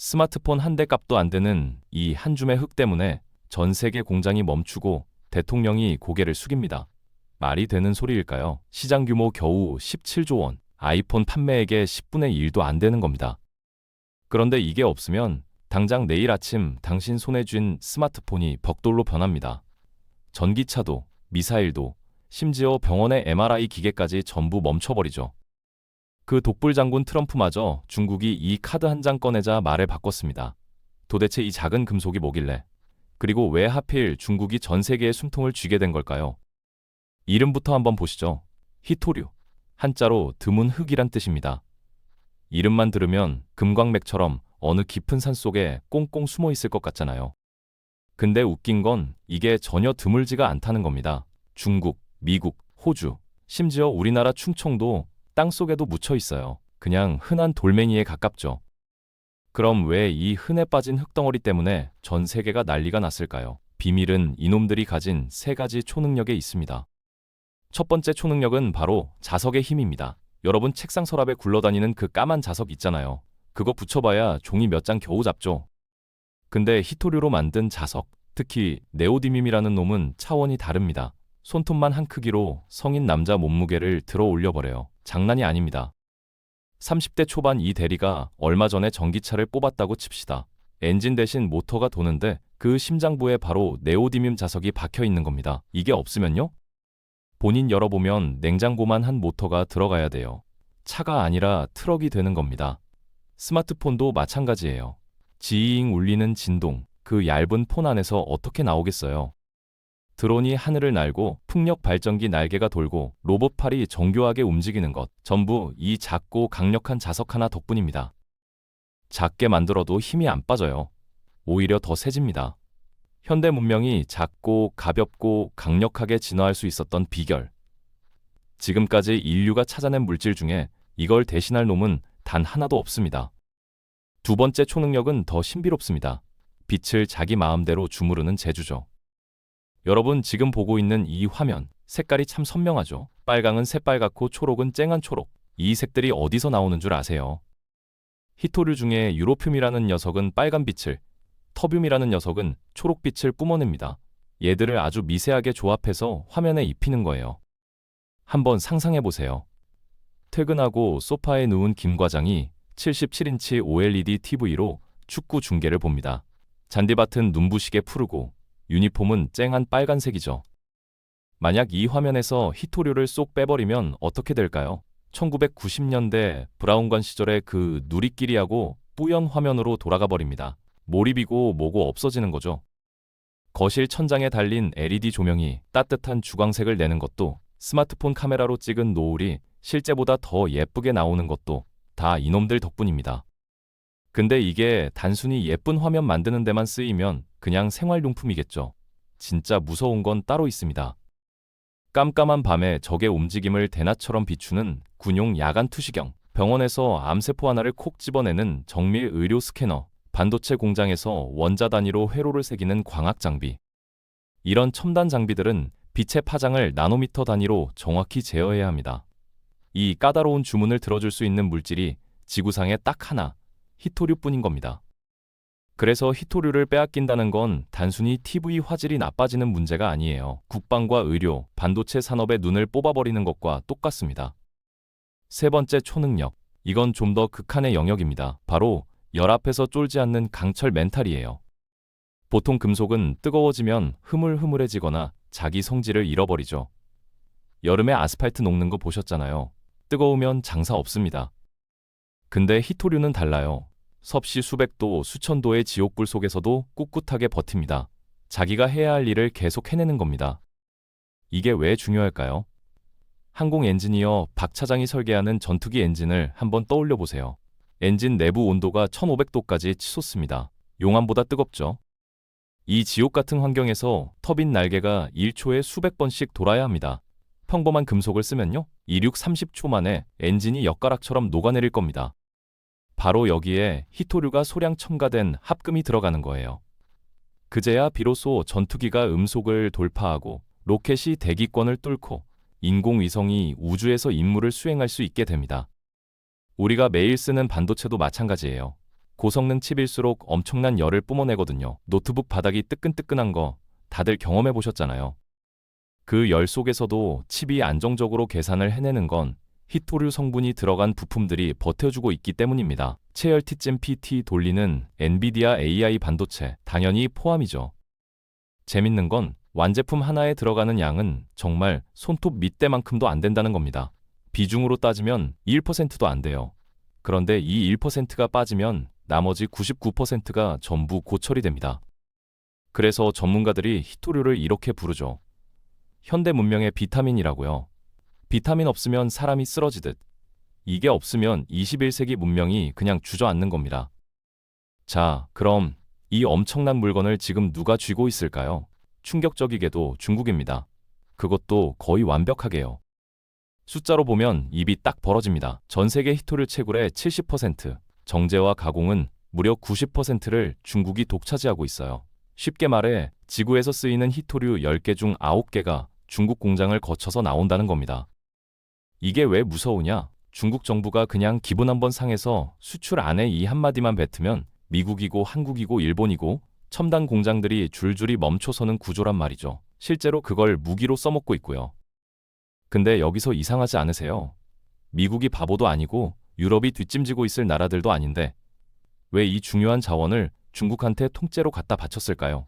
스마트폰 한 대 값도 안 되는 이 한 줌의 흙 때문에 전 세계 공장이 멈추고 대통령이 고개를 숙입니다. 말이 되는 소리일까요? 시장 규모 겨우 17조 원, 아이폰 판매액의 10분의 1도 안 되는 겁니다. 그런데 이게 없으면 당장 내일 아침 당신 손에 쥔 스마트폰이 벽돌로 변합니다. 전기차도, 미사일도, 심지어 병원의 MRI 기계까지 전부 멈춰버리죠. 그 독불장군 트럼프마저 중국이 이 카드 한 장 꺼내자 말을 바꿨습니다. 도대체 이 작은 금속이 뭐길래? 그리고 왜 하필 중국이 전 세계에 숨통을 쥐게 된 걸까요? 이름부터 한번 보시죠. 히토류. 한자로 드문 흙이란 뜻입니다. 이름만 들으면 금광맥처럼 어느 깊은 산 속에 꽁꽁 숨어 있을 것 같잖아요. 근데 웃긴 건 이게 전혀 드물지가 않다는 겁니다. 중국, 미국, 호주, 심지어 우리나라 충청도 땅속에도 묻혀 있어요. 그냥 흔한 돌멩이에 가깝죠. 그럼 왜 이 흔해 빠진 흙덩어리 때문에 전 세계가 난리가 났을까요? 비밀은 이놈들이 가진 세 가지 초능력에 있습니다. 첫 번째 초능력은 바로 자석의 힘입니다. 여러분 책상 서랍에 굴러다니는 그 까만 자석 있잖아요. 그거 붙여봐야 종이 몇 장 겨우 잡죠. 근데 히토류로 만든 자석, 특히 네오디뮴이라는 놈은 차원이 다릅니다. 손톱만 한 크기로 성인 남자 몸무게를 들어 올려버려요. 장난이 아닙니다. 30대 초반 이 대리가 얼마 전에 전기차를 뽑았다고 칩시다. 엔진 대신 모터가 도는데 그 심장부에 바로 네오디뮴 자석이 박혀 있는 겁니다. 이게 없으면요? 본인 열어보면 냉장고만 한 모터가 들어가야 돼요. 차가 아니라 트럭이 되는 겁니다. 스마트폰도 마찬가지예요. 지잉 울리는 진동, 그 얇은 폰 안에서 어떻게 나오겠어요? 드론이 하늘을 날고 풍력 발전기 날개가 돌고 로봇팔이 정교하게 움직이는 것, 전부 이 작고 강력한 자석 하나 덕분입니다. 작게 만들어도 힘이 안 빠져요. 오히려 더 세집니다. 현대 문명이 작고 가볍고 강력하게 진화할 수 있었던 비결. 지금까지 인류가 찾아낸 물질 중에 이걸 대신할 놈은 단 하나도 없습니다. 두 번째 초능력은 더 신비롭습니다. 빛을 자기 마음대로 주무르는 재주죠. 여러분 지금 보고 있는 이 화면, 색깔이 참 선명하죠? 빨강은 새빨갛고 초록은 쨍한 초록. 이 색들이 어디서 나오는 줄 아세요? 히토류 중에 유로듐이라는 녀석은 빨간 빛을, 터뷴이라는 녀석은 초록빛을 뿜어냅니다. 얘들을 아주 미세하게 조합해서 화면에 입히는 거예요. 한번 상상해보세요. 퇴근하고 소파에 누운 김 과장이 77인치 OLED TV로 축구 중계를 봅니다. 잔디밭은 눈부시게 푸르고 유니폼은 쨍한 빨간색이죠. 만약 이 화면에서 히토류를 쏙 빼버리면 어떻게 될까요? 1990년대 브라운관 시절의 그 누리끼리하고 뿌연 화면으로 돌아가 버립니다. 몰입이고 뭐고 없어지는 거죠. 거실 천장에 달린 LED 조명이 따뜻한 주광색을 내는 것도, 스마트폰 카메라로 찍은 노을이 실제보다 더 예쁘게 나오는 것도 다 이놈들 덕분입니다. 근데 이게 단순히 예쁜 화면 만드는 데만 쓰이면 그냥 생활용품이겠죠. 진짜 무서운 건 따로 있습니다. 깜깜한 밤에 적의 움직임을 대낮처럼 비추는 군용 야간 투시경, 병원에서 암세포 하나를 콕 집어내는 정밀 의료 스캐너, 반도체 공장에서 원자 단위로 회로를 새기는 광학 장비. 이런 첨단 장비들은 빛의 파장을 나노미터 단위로 정확히 제어해야 합니다. 이 까다로운 주문을 들어줄 수 있는 물질이 지구상에 딱 하나, 히토류뿐인 겁니다. 그래서 히토류를 빼앗긴다는 건 단순히 TV 화질이 나빠지는 문제가 아니에요. 국방과 의료, 반도체 산업의 눈을 뽑아버리는 것과 똑같습니다. 세 번째 초능력, 이건 좀 더 극한의 영역입니다. 바로 열 앞에서 쫄지 않는 강철 멘탈이에요. 보통 금속은 뜨거워지면 흐물흐물해지거나 자기 성질을 잃어버리죠. 여름에 아스팔트 녹는 거 보셨잖아요. 뜨거우면 장사 없습니다. 근데 히토류는 달라요. 섭씨 수백도, 수천도의 지옥불 속에서도 꿋꿋하게 버팁니다. 자기가 해야 할 일을 계속 해내는 겁니다. 이게 왜 중요할까요? 항공 엔지니어 박 차장이 설계하는 전투기 엔진을 한번 떠올려 보세요. 엔진 내부 온도가 1500도까지 치솟습니다. 용암보다 뜨겁죠? 이 지옥 같은 환경에서 터빈 날개가 1초에 수백 번씩 돌아야 합니다. 평범한 금속을 쓰면요, 30초 만에 엔진이 엿가락처럼 녹아내릴 겁니다. 바로 여기에 히토류가 소량 첨가된 합금이 들어가는 거예요. 그제야 비로소 전투기가 음속을 돌파하고 로켓이 대기권을 뚫고 인공위성이 우주에서 임무를 수행할 수 있게 됩니다. 우리가 매일 쓰는 반도체도 마찬가지예요. 고성능 칩일수록 엄청난 열을 뿜어내거든요. 노트북 바닥이 뜨끈뜨끈한 거 다들 경험해 보셨잖아요. 그 열 속에서도 칩이 안정적으로 계산을 해내는 건 히토류 성분이 들어간 부품들이 버텨주고 있기 때문입니다. 체열티쯤 PT 돌리는 엔비디아 AI 반도체 당연히 포함이죠. 재밌는 건 완제품 하나에 들어가는 양은 정말 손톱 밑대만큼도 안 된다는 겁니다. 비중으로 따지면 1%도 안 돼요. 그런데 이 1%가 빠지면 나머지 99%가 전부 고철이 됩니다. 그래서 전문가들이 히토류를 이렇게 부르죠. 현대 문명의 비타민이라고요. 비타민 없으면 사람이 쓰러지듯 이게 없으면 21세기 문명이 그냥 주저앉는 겁니다. 자, 그럼 이 엄청난 물건을 지금 누가 쥐고 있을까요? 충격적이게도 중국입니다. 그것도 거의 완벽하게요. 숫자로 보면 입이 딱 벌어집니다. 전 세계 히토류 채굴의 70%, 정제와 가공은 무려 90%를 중국이 독차지하고 있어요. 쉽게 말해 지구에서 쓰이는 히토류 10개 중 9개가 중국 공장을 거쳐서 나온다는 겁니다. 이게 왜 무서우냐? 중국 정부가 그냥 기분 한번 상해서 수출 안에 이 한마디만 뱉으면 미국이고 한국이고 일본이고 첨단 공장들이 줄줄이 멈춰서는 구조란 말이죠. 실제로 그걸 무기로 써먹고 있고요. 근데 여기서 이상하지 않으세요? 미국이 바보도 아니고 유럽이 뒷짐지고 있을 나라들도 아닌데 왜 이 중요한 자원을 중국한테 통째로 갖다 바쳤을까요?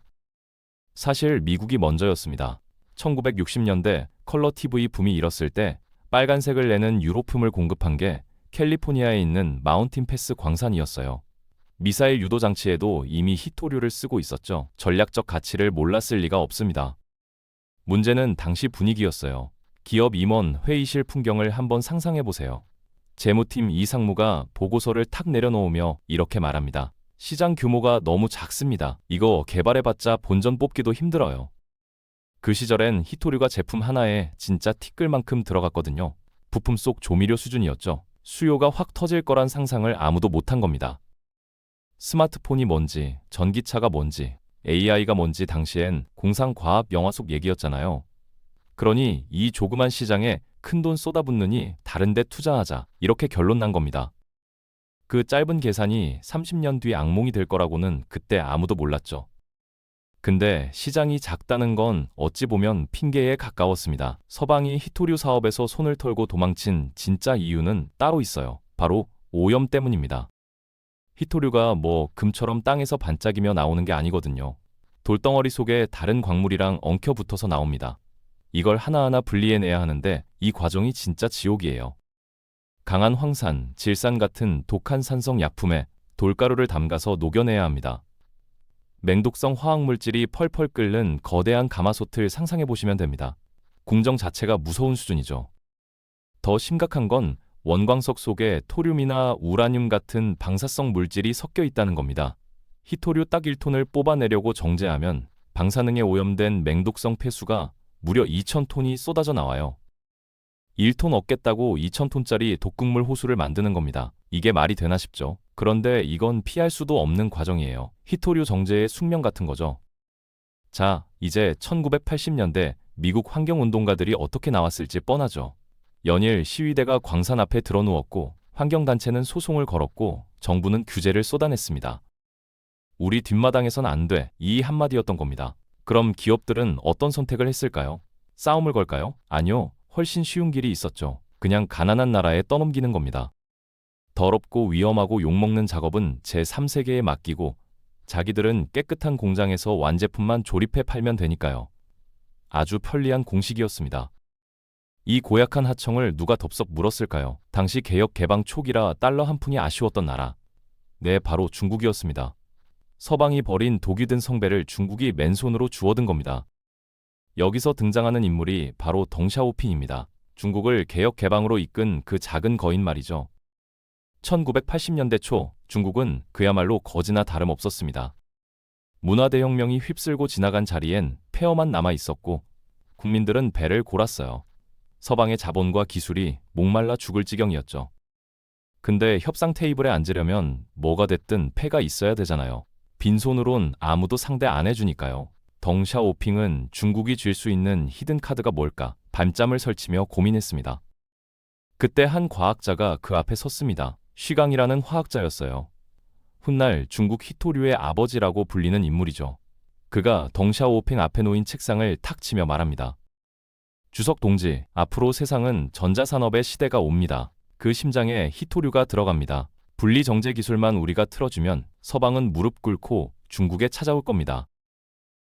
사실 미국이 먼저였습니다. 1960년대 컬러 TV 붐이 일었을 때 빨간색을 내는 유로품을 공급한 게 캘리포니아에 있는 마운틴 패스 광산이었어요. 미사일 유도 장치에도 이미 히토류를 쓰고 있었죠. 전략적 가치를 몰랐을 리가 없습니다. 문제는 당시 분위기였어요. 기업 임원 회의실 풍경을 한번 상상해 보세요. 재무팀 이상무가 보고서를 탁 내려놓으며 이렇게 말합니다. 시장 규모가 너무 작습니다. 이거 개발해봤자 본전 뽑기도 힘들어요. 그 시절엔 히토류가 제품 하나에 진짜 티끌만큼 들어갔거든요. 부품 속 조미료 수준이었죠. 수요가 확 터질 거란 상상을 아무도 못한 겁니다. 스마트폰이 뭔지, 전기차가 뭔지, AI가 뭔지 당시엔 공상과학 영화 속 얘기였잖아요. 그러니 이 조그만 시장에 큰돈 쏟아붓느니 다른 데 투자하자 이렇게 결론 난 겁니다. 그 짧은 계산이 30년 뒤 악몽이 될 거라고는 그때 아무도 몰랐죠. 근데 시장이 작다는 건 어찌 보면 핑계에 가까웠습니다. 서방이 히토류 사업에서 손을 털고 도망친 진짜 이유는 따로 있어요. 바로 오염 때문입니다. 히토류가 뭐 금처럼 땅에서 반짝이며 나오는 게 아니거든요. 돌덩어리 속에 다른 광물이랑 엉켜 붙어서 나옵니다. 이걸 하나하나 분리해내야 하는데 이 과정이 진짜 지옥이에요. 강한 황산, 질산 같은 독한 산성 약품에 돌가루를 담가서 녹여내야 합니다. 맹독성 화학물질이 펄펄 끓는 거대한 가마솥을 상상해 보시면 됩니다. 공정 자체가 무서운 수준이죠. 더 심각한 건 원광석 속에 토륨이나 우라늄 같은 방사성 물질이 섞여 있다는 겁니다. 히토류 딱 1톤을 뽑아내려고 정제하면 방사능에 오염된 맹독성 폐수가 무려 2,000톤이 쏟아져 나와요. 1톤 얻겠다고 2,000톤짜리 독극물 호수를 만드는 겁니다. 이게 말이 되나 싶죠. 그런데 이건 피할 수도 없는 과정이에요. 히토류 정제의 숙명 같은 거죠. 자, 이제 1980년대 미국 환경운동가들이 어떻게 나왔을지 뻔하죠. 연일 시위대가 광산 앞에 드러누웠고 환경단체는 소송을 걸었고 정부는 규제를 쏟아냈습니다. 우리 뒷마당에선 안 돼. 이 한마디였던 겁니다. 그럼 기업들은 어떤 선택을 했을까요? 싸움을 걸까요? 아니요. 훨씬 쉬운 길이 있었죠. 그냥 가난한 나라에 떠넘기는 겁니다. 더럽고 위험하고 욕먹는 작업은 제3세계에 맡기고 자기들은 깨끗한 공장에서 완제품만 조립해 팔면 되니까요. 아주 편리한 공식이었습니다. 이 고약한 하청을 누가 덥석 물었을까요? 당시 개혁 개방 초기라 달러 한 푼이 아쉬웠던 나라. 네, 바로 중국이었습니다. 서방이 버린 독이 든 성배를 중국이 맨손으로 주워든 겁니다. 여기서 등장하는 인물이 바로 덩샤오핑입니다. 중국을 개혁 개방으로 이끈 그 작은 거인 말이죠. 1980년대 초 중국은 그야말로 거지나 다름없었습니다. 문화대혁명이 휩쓸고 지나간 자리엔 폐허만 남아 있었고 국민들은 배를 골았어요. 서방의 자본과 기술이 목말라 죽을 지경이었죠. 근데 협상 테이블에 앉으려면 뭐가 됐든 패가 있어야 되잖아요. 빈손으론 아무도 상대 안 해주니까요. 덩샤오핑은 중국이 쥘 수 있는 히든 카드가 뭘까 밤잠을 설치며 고민했습니다. 그때 한 과학자가 그 앞에 섰습니다. 쉬강이라는 화학자였어요. 훗날 중국 히토류의 아버지라고 불리는 인물이죠. 그가 덩샤오핑 앞에 놓인 책상을 탁 치며 말합니다. 주석 동지, 앞으로 세상은 전자산업의 시대가 옵니다. 그 심장에 히토류가 들어갑니다. 분리정제 기술만 우리가 틀어주면 서방은 무릎 꿇고 중국에 찾아올 겁니다.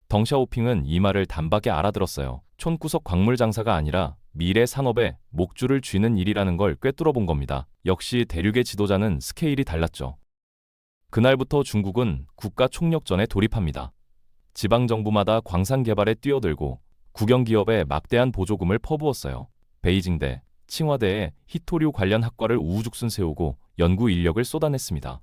덩샤오핑은 이 말을 단박에 알아들었어요. 촌구석 광물 장사가 아니라 미래 산업에 목줄을 쥐는 일이라는 걸 꿰뚫어 본 겁니다. 역시 대륙의 지도자는 스케일이 달랐죠. 그날부터 중국은 국가 총력전에 돌입합니다. 지방정부마다 광산 개발에 뛰어들고 국영기업에 막대한 보조금을 퍼부었어요. 베이징대, 칭화대에 히토류 관련 학과를 우후죽순 세우고 연구 인력을 쏟아냈습니다.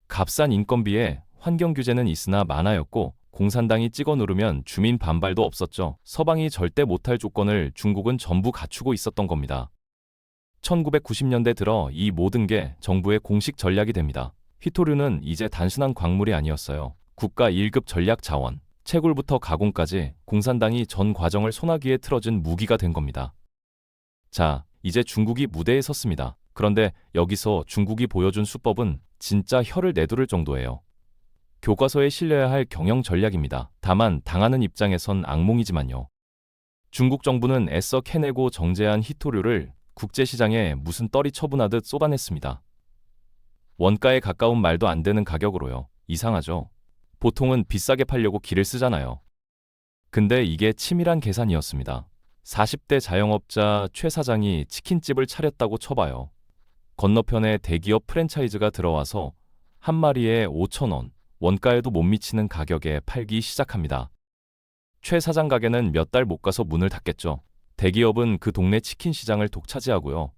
값싼 인건비에 환경 규제는 있으나 많아였고 공산당이 찍어 누르면 주민 반발도 없었죠. 서방이 절대 못할 조건을 중국은 전부 갖추고 있었던 겁니다. 1990년대 들어 이 모든 게 정부의 공식 전략이 됩니다. 히토류는 이제 단순한 광물이 아니었어요. 국가 1급 전략 자원, 채굴부터 가공까지 공산당이 전 과정을 소나기에 틀어준 무기가 된 겁니다. 자, 이제 중국이 무대에 섰습니다. 그런데 여기서 중국이 보여준 수법은 진짜 혀를 내두를 정도예요. 교과서에 실려야 할 경영 전략입니다. 다만 당하는 입장에선 악몽이지만요. 중국 정부는 애써 캐내고 정제한 히토류를 국제시장에 무슨 떨이 처분하듯 쏟아냈습니다. 원가에 가까운 말도 안 되는 가격으로요. 이상하죠? 보통은 비싸게 팔려고 기를 쓰잖아요. 근데 이게 치밀한 계산이었습니다. 40대 자영업자 최 사장이 치킨집을 차렸다고 쳐봐요. 건너편에 대기업 프랜차이즈가 들어와서 한 마리에 5,000원, 원가에도 못 미치는 가격에 팔기 시작합니다. 최 사장 가게는 몇 달 못 가서 문을 닫겠죠. 대기업은 그 동네 치킨 시장을 독차지하고요.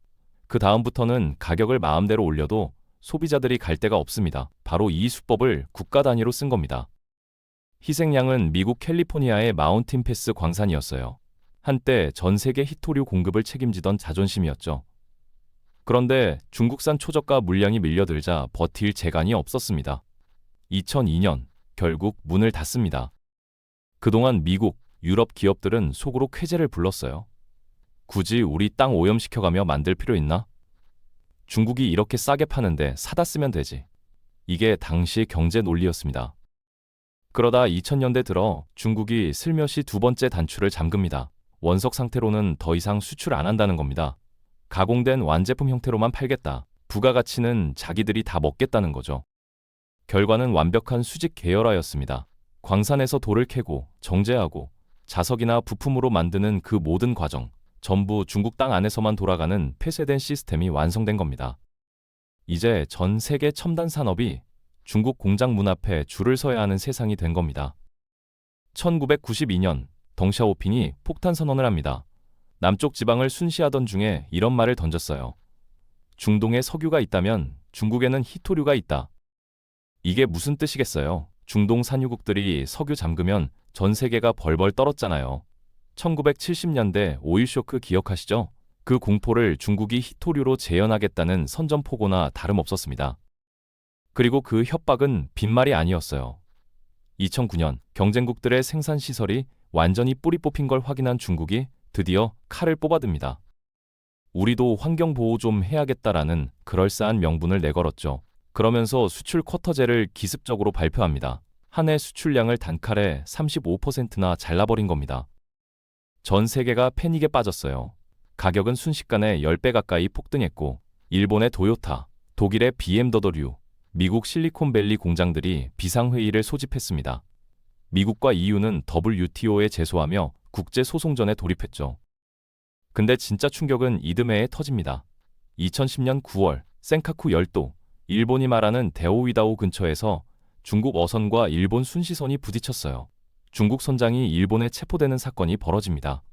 그 다음부터는 가격을 마음대로 올려도 소비자들이 갈 데가 없습니다. 바로 이 수법을 국가 단위로 쓴 겁니다. 희생양은 미국 캘리포니아의 마운틴 패스 광산이었어요. 한때 전 세계 히토류 공급을 책임지던 자존심이었죠. 그런데 중국산 초저가 물량이 밀려들자 버틸 재간이 없었습니다. 2002년 결국 문을 닫습니다. 그동안 미국, 유럽 기업들은 속으로 쾌재를 불렀어요. 굳이 우리 땅 오염시켜가며 만들 필요 있나? 중국이 이렇게 싸게 파는데 사다 쓰면 되지. 이게 당시 경제 논리였습니다. 그러다 2000년대 들어 중국이 슬며시 두 번째 단추를 잠급니다. 원석 상태로는 더 이상 수출 안 한다는 겁니다. 가공된 완제품 형태로만 팔겠다. 부가가치는 자기들이 다 먹겠다는 거죠. 결과는 완벽한 수직 계열화였습니다. 광산에서 돌을 캐고 정제하고 자석이나 부품으로 만드는 그 모든 과정, 전부 중국 땅 안에서만 돌아가는 폐쇄된 시스템이 완성된 겁니다. 이제 전 세계 첨단 산업이 중국 공장 문 앞에 줄을 서야 하는 세상이 된 겁니다. 1992년 덩샤오핑이 폭탄 선언을 합니다. 남쪽 지방을 순시하던 중에 이런 말을 던졌어요. 중동에 석유가 있다면 중국에는 히토류가 있다. 이게 무슨 뜻이겠어요? 중동 산유국들이 석유 잠그면 전 세계가 벌벌 떨었잖아요. 1970년대 오일 쇼크 기억하시죠? 그 공포를 중국이 히토류로 재현하겠다는 선전포고나 다름없었습니다. 그리고 그 협박은 빈말이 아니었어요. 2009년 경쟁국들의 생산시설이 완전히 뿌리 뽑힌 걸 확인한 중국이 드디어 칼을 뽑아듭니다. 우리도 환경보호 좀 해야겠다라는 그럴싸한 명분을 내걸었죠. 그러면서 수출 쿼터제를 기습적으로 발표합니다. 한 해 수출량을 단칼에 35%나 잘라버린 겁니다. 전 세계가 패닉에 빠졌어요. 가격은 순식간에 10배 가까이 폭등했고 일본의 도요타, 독일의 BMW, 미국 실리콘밸리 공장들이 비상회의를 소집했습니다. 미국과 EU는 WTO에 제소하며 국제소송전에 돌입했죠. 근데 진짜 충격은 이듬해에 터집니다. 2010년 9월 센카쿠 열도, 일본이 말하는 데오이다오 근처에서 중국 어선과 일본 순시선이 부딪혔어요. 중국 선장이 일본에 체포되는 사건이 벌어집니다.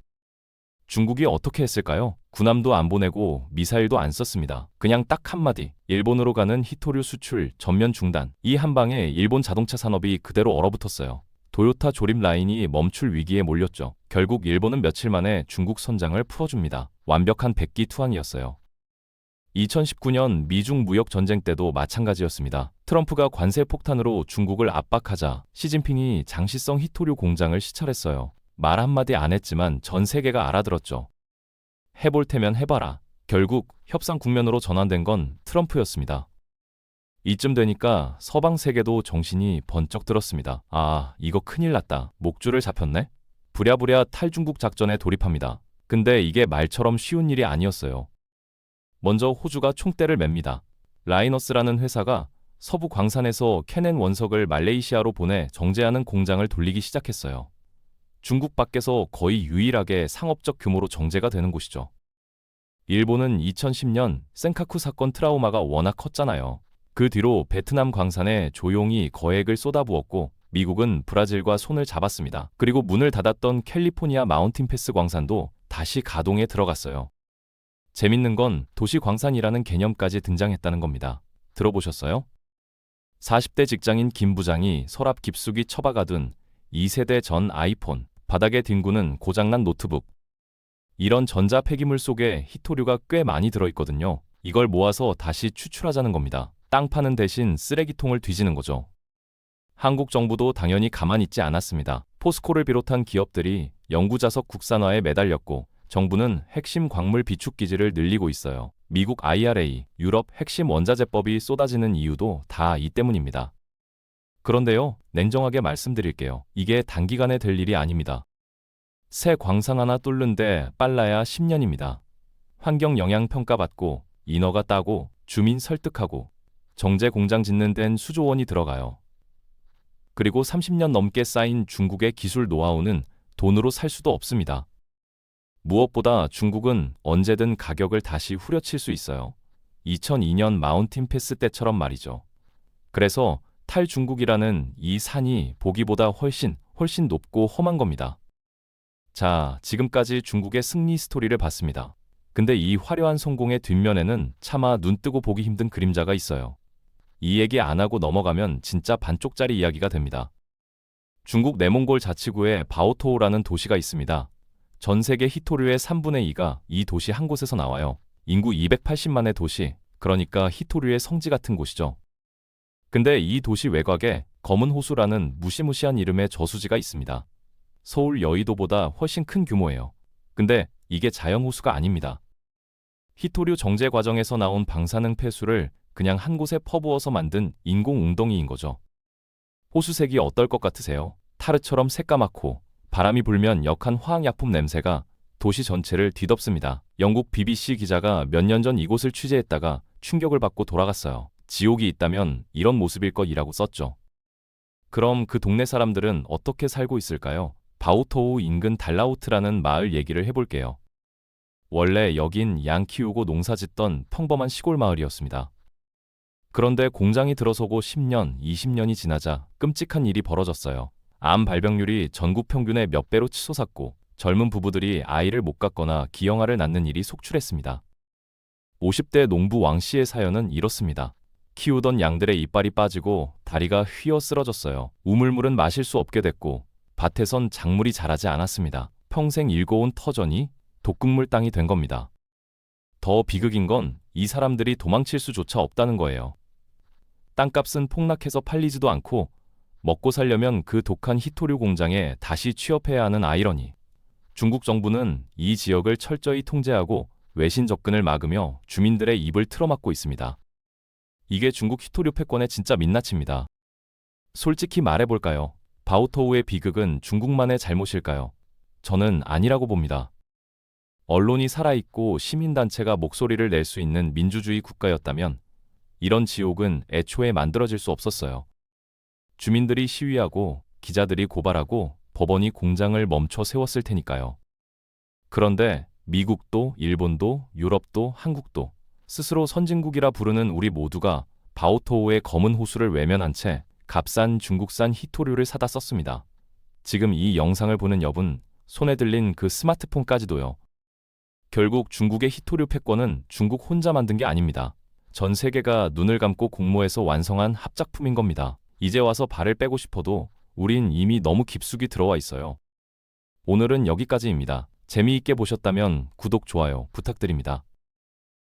중국이 어떻게 했을까요? 군함도 안 보내고 미사일도 안 썼습니다. 그냥 딱 한마디, 일본으로 가는 히토류 수출 전면 중단. 이 한 방에 일본 자동차 산업이 그대로 얼어붙었어요. 도요타 조립 라인이 멈출 위기에 몰렸죠. 결국 일본은 며칠 만에 중국 선장을 풀어줍니다. 완벽한 백기투항이었어요. 2019년 미중 무역 전쟁 때도 마찬가지였습니다. 트럼프가 관세 폭탄으로 중국을 압박하자 시진핑이 장시성 히토류 공장을 시찰했어요. 말 한마디 안 했지만 전 세계가 알아들었죠. 해볼 테면 해봐라. 결국 협상 국면으로 전환된 건 트럼프였습니다. 이쯤 되니까 서방 세계도 정신이 번쩍 들었습니다. 아, 이거 큰일 났다. 목줄을 잡혔네? 부랴부랴 탈중국 작전에 돌입합니다. 근데 이게 말처럼 쉬운 일이 아니었어요. 먼저 호주가 총대를 맵니다. 라이너스라는 회사가 서부 광산에서 캐낸 원석을 말레이시아로 보내 정제하는 공장을 돌리기 시작했어요. 중국 밖에서 거의 유일하게 상업적 규모로 정제가 되는 곳이죠. 일본은 2010년 센카쿠 사건 트라우마가 워낙 컸잖아요. 그 뒤로 베트남 광산에 조용히 거액을 쏟아부었고 미국은 브라질과 손을 잡았습니다. 그리고 문을 닫았던 캘리포니아 마운틴 패스 광산도 다시 가동에 들어갔어요. 재밌는 건 도시 광산이라는 개념까지 등장했다는 겁니다. 들어보셨어요? 40대 직장인 김 부장이 서랍 깊숙이 처박아둔 2세대 전 아이폰, 바닥에 뒹구는 고장난 노트북. 이런 전자 폐기물 속에 희토류가 꽤 많이 들어있거든요. 이걸 모아서 다시 추출하자는 겁니다. 땅 파는 대신 쓰레기통을 뒤지는 거죠. 한국 정부도 당연히 가만히 있지 않았습니다. 포스코를 비롯한 기업들이 영구자석 국산화에 매달렸고 정부는 핵심 광물 비축 기지를 늘리고 있어요. 미국 IRA, 유럽 핵심 원자재법이 쏟아지는 이유도 다 이 때문입니다. 그런데요, 냉정하게 말씀드릴게요. 이게 단기간에 될 일이 아닙니다. 새 광산 하나 뚫는데 빨라야 10년입니다. 환경 영향 평가받고 인허가 따고 주민 설득하고 정제 공장 짓는 데는 수조 원이 들어가요. 그리고 30년 넘게 쌓인 중국의 기술 노하우는 돈으로 살 수도 없습니다. 무엇보다 중국은 언제든 가격을 다시 후려칠 수 있어요. 2002년 마운틴 패스 때처럼 말이죠. 그래서 탈중국이라는 이 산이 보기보다 훨씬 높고 험한 겁니다. 자, 지금까지 중국의 승리 스토리를 봤습니다. 근데 이 화려한 성공의 뒷면에는 차마 눈뜨고 보기 힘든 그림자가 있어요. 이 얘기 안 하고 넘어가면 진짜 반쪽짜리 이야기가 됩니다. 중국 내몽골 자치구에 바오토우라는 도시가 있습니다. 전 세계 희토류의 3분의 2가 이 도시 한 곳에서 나와요. 인구 280만의 도시, 그러니까 희토류의 성지 같은 곳이죠. 근데 이 도시 외곽에 검은 호수라는 무시무시한 이름의 저수지가 있습니다. 서울 여의도보다 훨씬 큰 규모예요. 근데 이게 자연호수가 아닙니다. 희토류 정제 과정에서 나온 방사능 폐수를 그냥 한 곳에 퍼부어서 만든 인공 웅덩이인 거죠. 호수색이 어떨 것 같으세요? 타르처럼 새까맣고 바람이 불면 역한 화학약품 냄새가 도시 전체를 뒤덮습니다. 영국 BBC 기자가 몇 년 전 이곳을 취재했다가 충격을 받고 돌아갔어요. 지옥이 있다면 이런 모습일 것이라고 썼죠. 그럼 그 동네 사람들은 어떻게 살고 있을까요? 바오토우 인근 달라우트라는 마을 얘기를 해볼게요. 원래 여긴 양 키우고 농사 짓던 평범한 시골 마을이었습니다. 그런데 공장이 들어서고 10년, 20년이 지나자 끔찍한 일이 벌어졌어요. 암 발병률이 전국 평균의 몇 배로 치솟았고 젊은 부부들이 아이를 못 갖거나 기형아를 낳는 일이 속출했습니다. 50대 농부 왕 씨의 사연은 이렇습니다. 키우던 양들의 이빨이 빠지고 다리가 휘어 쓰러졌어요. 우물물은 마실 수 없게 됐고 밭에선 작물이 자라지 않았습니다. 평생 일궈온 터전이 독극물 땅이 된 겁니다. 더 비극인 건 이 사람들이 도망칠 수조차 없다는 거예요. 땅값은 폭락해서 팔리지도 않고 먹고 살려면 그 독한 희토류 공장에 다시 취업해야 하는 아이러니. 중국 정부는 이 지역을 철저히 통제하고 외신 접근을 막으며 주민들의 입을 틀어막고 있습니다. 이게 중국 희토류 패권의 진짜 민낯입니다. 솔직히 말해볼까요? 바오토우의 비극은 중국만의 잘못일까요? 저는 아니라고 봅니다. 언론이 살아있고 시민단체가 목소리를 낼 수 있는 민주주의 국가였다면 이런 지옥은 애초에 만들어질 수 없었어요. 주민들이 시위하고 기자들이 고발하고 법원이 공장을 멈춰 세웠을 테니까요. 그런데 미국도 일본도 유럽도 한국도 스스로 선진국이라 부르는 우리 모두가 바오토우의 검은 호수를 외면한 채 값싼 중국산 희토류를 사다 썼습니다. 지금 이 영상을 보는 여분, 손에 들린 그 스마트폰까지도요. 결국 중국의 희토류 패권은 중국 혼자 만든 게 아닙니다. 전 세계가 눈을 감고 공모해서 완성한 합작품인 겁니다. 이제 와서 발을 빼고 싶어도 우린 이미 너무 깊숙이 들어와 있어요. 오늘은 여기까지입니다. 재미있게 보셨다면 구독, 좋아요 부탁드립니다.